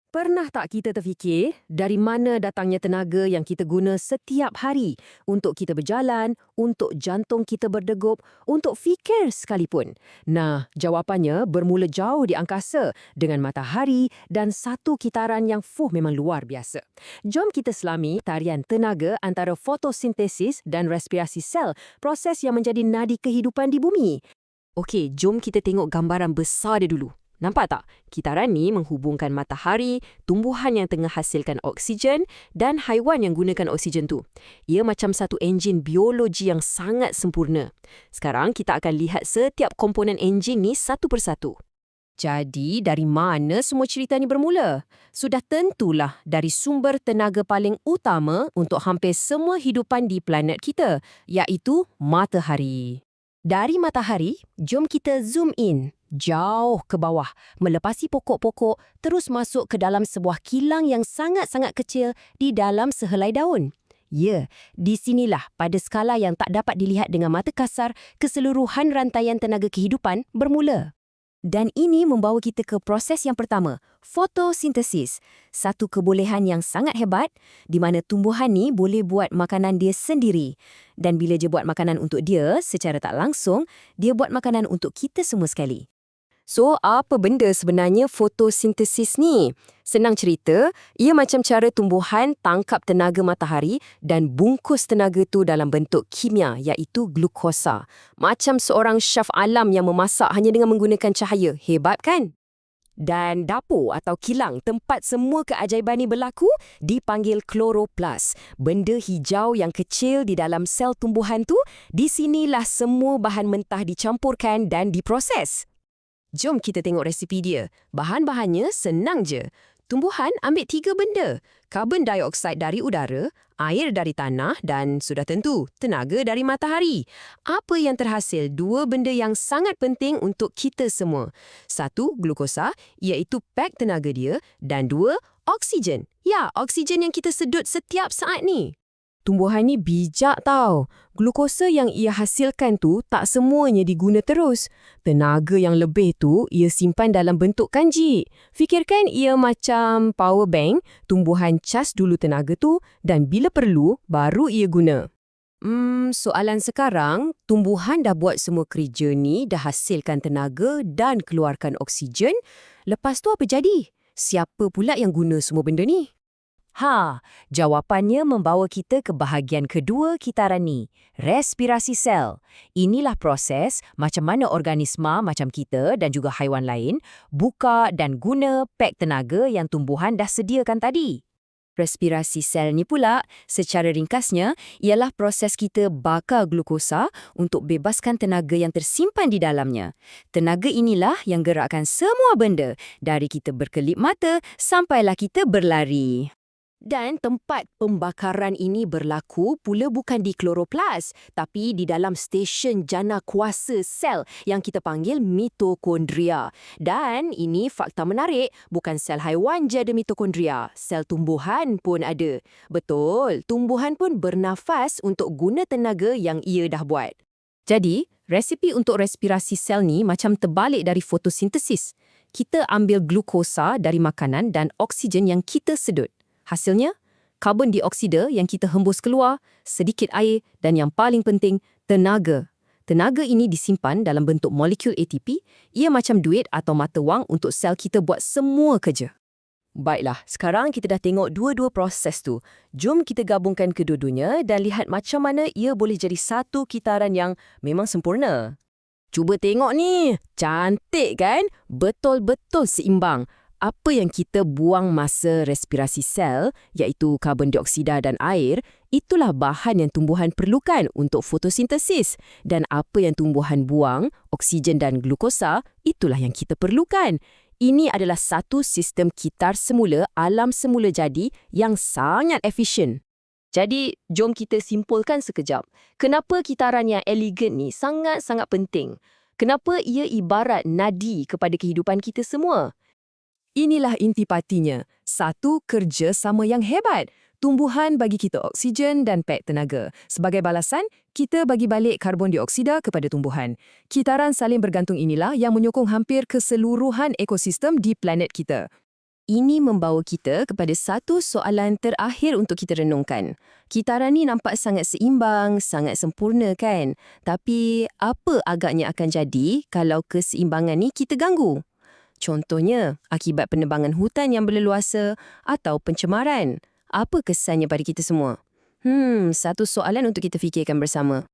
Pernah tak kita terfikir dari mana datangnya tenaga yang kita guna setiap hari untuk kita berjalan, untuk jantung kita berdegup, untuk fikir sekalipun? Nah, jawapannya bermula jauh di angkasa dengan matahari dan satu kitaran yang memang luar biasa. Jom kita selami tarian tenaga antara fotosintesis dan respirasi sel, proses yang menjadi nadi kehidupan di bumi. Okey, jom kita tengok gambaran besar dia dulu. Nampak tak? Kitaran ni menghubungkan matahari, tumbuhan yang tengah hasilkan oksigen dan haiwan yang gunakan oksigen tu. Ia macam satu enjin biologi yang sangat sempurna. Sekarang kita akan lihat setiap komponen enjin ni satu persatu. Jadi, dari mana semua cerita ni bermula? Sudah tentulah dari sumber tenaga paling utama untuk hampir semua hidupan di planet kita, iaitu matahari. Dari matahari, jom kita zoom in, jauh ke bawah, melepasi pokok-pokok, terus masuk ke dalam sebuah kilang yang sangat-sangat kecil di dalam sehelai daun. Ya, di sinilah pada skala yang tak dapat dilihat dengan mata kasar, keseluruhan rantaian tenaga kehidupan bermula. Dan ini membawa kita ke proses yang pertama, fotosintesis. Satu kebolehan yang sangat hebat di mana tumbuhan ni boleh buat makanan dia sendiri. Dan bila dia buat makanan untuk dia, secara tak langsung, dia buat makanan untuk kita semua sekali. So, apa benda sebenarnya fotosintesis ni? Senang cerita, ia macam cara tumbuhan tangkap tenaga matahari dan bungkus tenaga tu dalam bentuk kimia, iaitu glukosa. Macam seorang chef alam yang memasak hanya dengan menggunakan cahaya. Hebat kan? Dan dapur atau kilang tempat semua keajaiban ni berlaku dipanggil kloroplas. Benda hijau yang kecil di dalam sel tumbuhan tu, di sinilah semua bahan mentah dicampurkan dan diproses. Jom kita tengok resipi dia. Bahan-bahannya senang je. Tumbuhan ambil 3 benda. Karbon dioksida dari udara, air dari tanah dan sudah tentu tenaga dari matahari. Apa yang terhasil? 2 benda yang sangat penting untuk kita semua. 1, glukosa, iaitu pak tenaga dia. Dan 2, oksigen. Ya, oksigen yang kita sedut setiap saat ni. Tumbuhan ni bijak tau. Glukosa yang ia hasilkan tu tak semuanya diguna terus. Tenaga yang lebih tu ia simpan dalam bentuk kanji. Fikirkan ia macam power bank, tumbuhan cas dulu tenaga tu dan bila perlu baru ia guna. Soalan sekarang, tumbuhan dah buat semua kerja ni, dah hasilkan tenaga dan keluarkan oksigen. Lepas tu apa jadi? Siapa pula yang guna semua benda ni? Jawapannya membawa kita ke bahagian kedua kitaran ni, respirasi sel. Inilah proses macam mana organisma macam kita dan juga haiwan lain buka dan guna pak tenaga yang tumbuhan dah sediakan tadi. Respirasi sel ni pula, secara ringkasnya, ialah proses kita bakar glukosa untuk bebaskan tenaga yang tersimpan di dalamnya. Tenaga inilah yang gerakkan semua benda, dari kita berkelip mata sampailah kita berlari. Dan tempat pembakaran ini berlaku pula bukan di kloroplas, tapi di dalam stesen jana kuasa sel yang kita panggil mitokondria. Dan ini fakta menarik, bukan sel haiwan je ada mitokondria, sel tumbuhan pun ada. Betul, tumbuhan pun bernafas untuk guna tenaga yang ia dah buat. Jadi, resipi untuk respirasi sel ni macam terbalik dari fotosintesis. Kita ambil glukosa dari makanan dan oksigen yang kita sedut. Hasilnya, karbon dioksida yang kita hembus keluar, sedikit air dan yang paling penting, tenaga. Tenaga ini disimpan dalam bentuk molekul ATP, ia macam duit atau mata wang untuk sel kita buat semua kerja. Baiklah, sekarang kita dah tengok dua-dua proses tu. Jom kita gabungkan kedua-duanya dan lihat macam mana ia boleh jadi satu kitaran yang memang sempurna. Cuba tengok ni, cantik kan? Betul-betul seimbang. Apa yang kita buang masa respirasi sel, iaitu karbon dioksida dan air, itulah bahan yang tumbuhan perlukan untuk fotosintesis. Dan apa yang tumbuhan buang, oksigen dan glukosa, itulah yang kita perlukan. Ini adalah satu sistem kitar semula alam semula jadi yang sangat efisien. Jadi, jom kita simpulkan sekejap. Kenapa kitaran yang elegan ni sangat-sangat penting? Kenapa ia ibarat nadi kepada kehidupan kita semua? Inilah intipatinya, satu kerjasama yang hebat. Tumbuhan bagi kita oksigen dan pak tenaga. Sebagai balasan, kita bagi balik karbon dioksida kepada tumbuhan. Kitaran saling bergantung inilah yang menyokong hampir keseluruhan ekosistem di planet kita. ini membawa kita kepada satu soalan terakhir untuk kita renungkan. Kitaran ni nampak sangat seimbang, sangat sempurna kan? Tapi apa agaknya akan jadi kalau keseimbangan ni kita ganggu? Contohnya, akibat penebangan hutan yang berleluasa atau pencemaran. Apa kesannya pada kita semua? Satu soalan untuk kita fikirkan bersama.